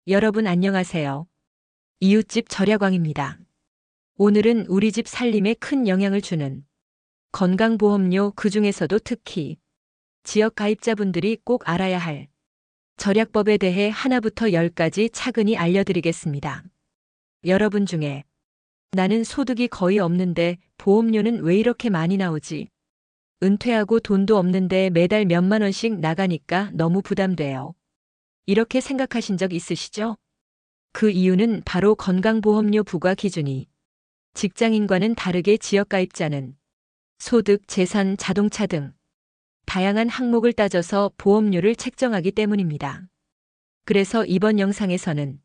여러분 안녕하세요. 이웃집 절야광입니다. 오늘은 우리 집 살림에 큰 영향을 주는 건강보험료, 그중에서도 특히 지역 가입자분들이 꼭 알아야 할 절약법에 대해 하나부터 열까지 차근히 알려드리겠습니다. 여러분 중에 나는 소득이 거의 없는데 보험료는 왜 이렇게 많이 나오지? 은퇴하고 돈도 없는데 매달 몇만 원씩 나가니까 너무 부담돼요. 이렇게 생각하신 적 있으시죠? 그 이유는 바로 건강보험료 부과 기준이 직장인과는 다르게 지역가입자는 소득, 재산, 자동차 등 다양한 항목을 따져서 보험료를 책정하기 때문입니다. 그래서 이번 영상에서는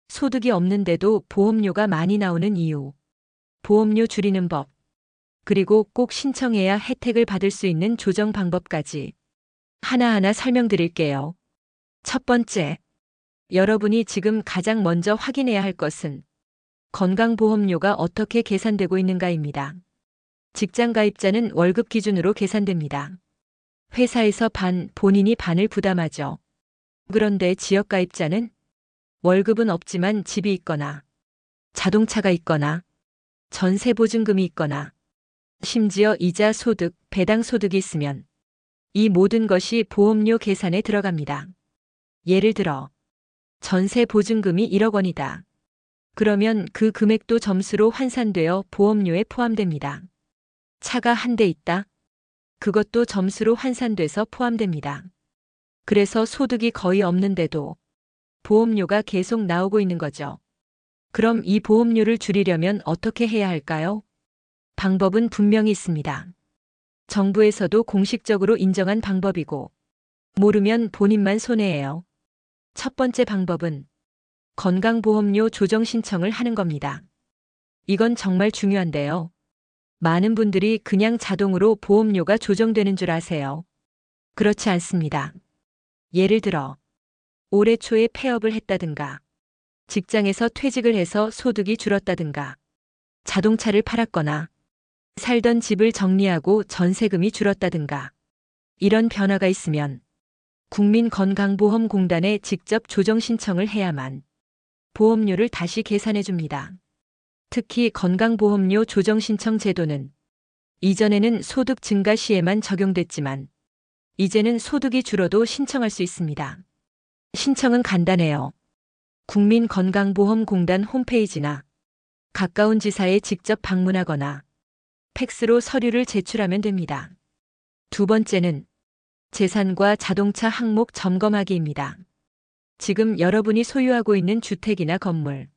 소득이 없는데도 보험료가 많이 나오는 이유, 보험료 줄이는 법, 그리고 꼭 신청해야 혜택을 받을 수 있는 조정 방법까지 하나하나 설명드릴게요. 첫 번째, 여러분이 지금 가장 먼저 확인해야 할 것은 건강보험료가 어떻게 계산되고 있는가입니다. 직장 가입자는 월급 기준으로 계산됩니다. 회사에서 반, 본인이 반을 부담하죠. 그런데 지역 가입자는 월급은 없지만 집이 있거나 자동차가 있거나 전세 보증금이 있거나 심지어 이자 소득, 배당 소득이 있으면 이 모든 것이 보험료 계산에 들어갑니다. 예를 들어 전세 보증금이 1억 원이다. 그러면 그 금액도 점수로 환산되어 보험료에 포함됩니다. 차가 한 대 있다. 그것도 점수로 환산돼서 포함됩니다. 그래서 소득이 거의 없는데도 보험료가 계속 나오고 있는 거죠. 그럼 이 보험료를 줄이려면 어떻게 해야 할까요? 방법은 분명히 있습니다. 정부에서도 공식적으로 인정한 방법이고 모르면 본인만 손해예요. 첫 번째 방법은 건강보험료 조정 신청을 하는 겁니다. 이건 정말 중요한데요. 많은 분들이 그냥 자동으로 보험료가 조정되는 줄 아세요. 그렇지 않습니다. 예를 들어 올해 초에 폐업을 했다든가 직장에서 퇴직을 해서 소득이 줄었다든가 자동차를 팔았거나 살던 집을 정리하고 전세금이 줄었다든가 이런 변화가 있으면 국민건강보험공단에 직접 조정 신청을 해야만 보험료를 다시 계산해 줍니다. 특히 건강보험료 조정 신청 제도는 이전에는 소득 증가 시에만 적용됐지만 이제는 소득이 줄어도 신청할 수 있습니다. 신청은 간단해요. 국민건강보험공단 홈페이지나 가까운 지사에 직접 방문하거나 팩스로 서류를 제출하면 됩니다. 두 번째는 재산과 자동차 항목 점검하기입니다. 지금 여러분이 소유하고 있는 주택이나 건물,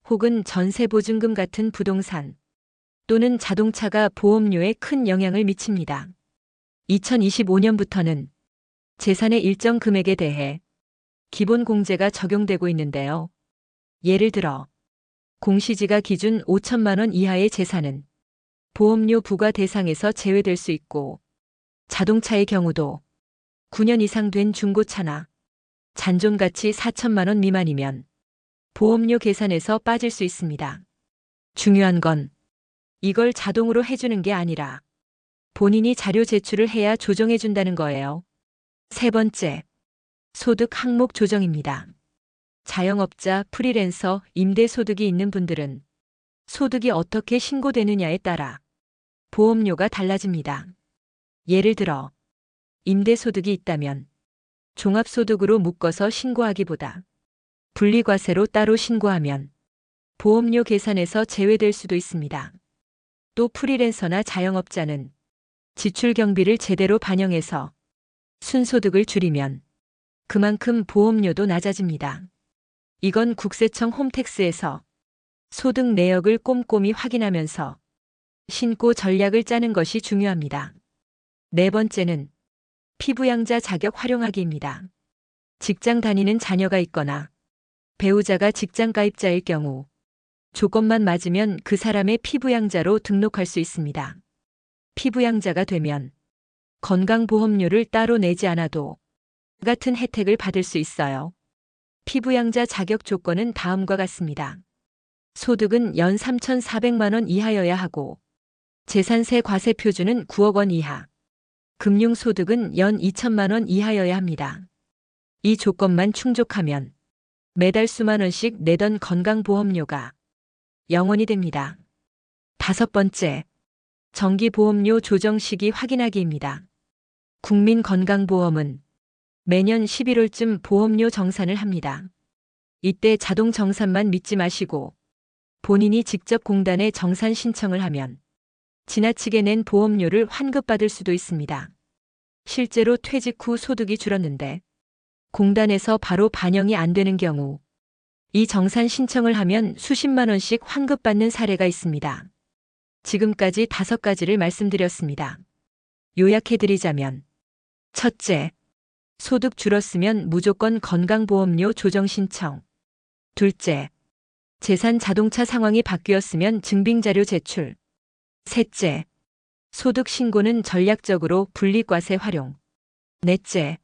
혹은 전세보증금 같은 부동산, 또는 자동차가 보험료에 큰 영향을 미칩니다. 2025년부터는 재산의 일정 금액에 대해 기본공제가 적용되고 있는데요. 예를 들어 공시지가 기준 5천만 원 이하의 재산은 보험료 부과 대상에서 제외될 수 있고 자동차의 경우도 9년 이상 된 중고차나 잔존가치 4천만 원 미만이면 보험료 계산에서 빠질 수 있습니다. 중요한 건 이걸 자동으로 해주는 게 아니라 본인이 자료 제출을 해야 조정해준다는 거예요. 세 번째, 소득 항목 조정입니다. 자영업자, 프리랜서, 임대소득이 있는 분들은 소득이 어떻게 신고되느냐에 따라 보험료가 달라집니다. 예를 들어 임대소득이 있다면 종합소득으로 묶어서 신고하기보다 분리과세로 따로 신고하면 보험료 계산에서 제외될 수도 있습니다. 또 프리랜서나 자영업자는 지출 경비를 제대로 반영해서 순소득을 줄이면 그만큼 보험료도 낮아집니다. 이건 국세청 홈택스에서 소득 내역을 꼼꼼히 확인하면서 신고 전략을 짜는 것이 중요합니다. 네 번째는 피부양자 자격 활용하기입니다. 직장 다니는 자녀가 있거나 배우자가 직장 가입자일 경우 조건만 맞으면 그 사람의 피부양자로 등록할 수 있습니다. 피부양자가 되면 건강보험료를 따로 내지 않아도 같은 혜택을 받을 수 있어요. 피부양자 자격 조건은 다음과 같습니다. 소득은 연 3,400만 원 이하여야 하고 재산세 과세 표준은 9억 원 이하, 금융소득은 연 2천만 원 이하여야 합니다. 이 조건만 충족하면 매달 수만 원씩 내던 건강보험료가 0원이 됩니다. 5번째, 정기보험료 조정 시기 확인하기입니다. 국민건강보험은 매년 11월쯤 보험료 정산을 합니다. 이때 자동 정산만 믿지 마시고 본인이 직접 공단에 정산 신청을 하면 지나치게 낸 보험료를 환급받을 수도 있습니다. 실제로 퇴직 후 소득이 줄었는데 공단에서 바로 반영이 안 되는 경우 이 정산 신청을 하면 수십만 원씩 환급받는 사례가 있습니다. 지금까지 5가지를 말씀드렸습니다. 요약해드리자면 첫째, 소득 줄었으면 무조건 건강보험료 조정 신청. 둘째, 재산 자동차 상황이 바뀌었으면 증빙자료 제출. 셋째, 소득 신고는 전략적으로 분리과세 활용. 넷째,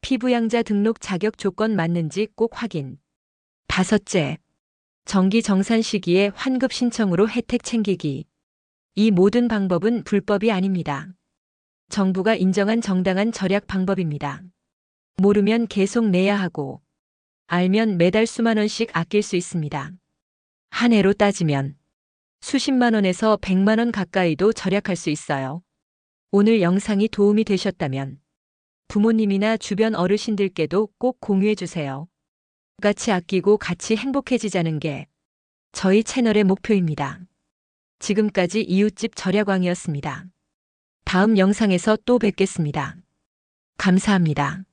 피부양자 등록 자격 조건 맞는지 꼭 확인. 다섯째, 정기 정산 시기에 환급 신청으로 혜택 챙기기. 이 모든 방법은 불법이 아닙니다. 정부가 인정한 정당한 절약 방법입니다. 모르면 계속 내야 하고 알면 매달 수만 원씩 아낄 수 있습니다. 한 해로 따지면 수십만 원에서 100만 원 가까이도 절약할 수 있어요. 오늘 영상이 도움이 되셨다면 부모님이나 주변 어르신들께도 꼭 공유해 주세요. 같이 아끼고 같이 행복해지자는 게 저희 채널의 목표입니다. 지금까지 이웃집 절약왕이었습니다. 다음 영상에서 또 뵙겠습니다. 감사합니다.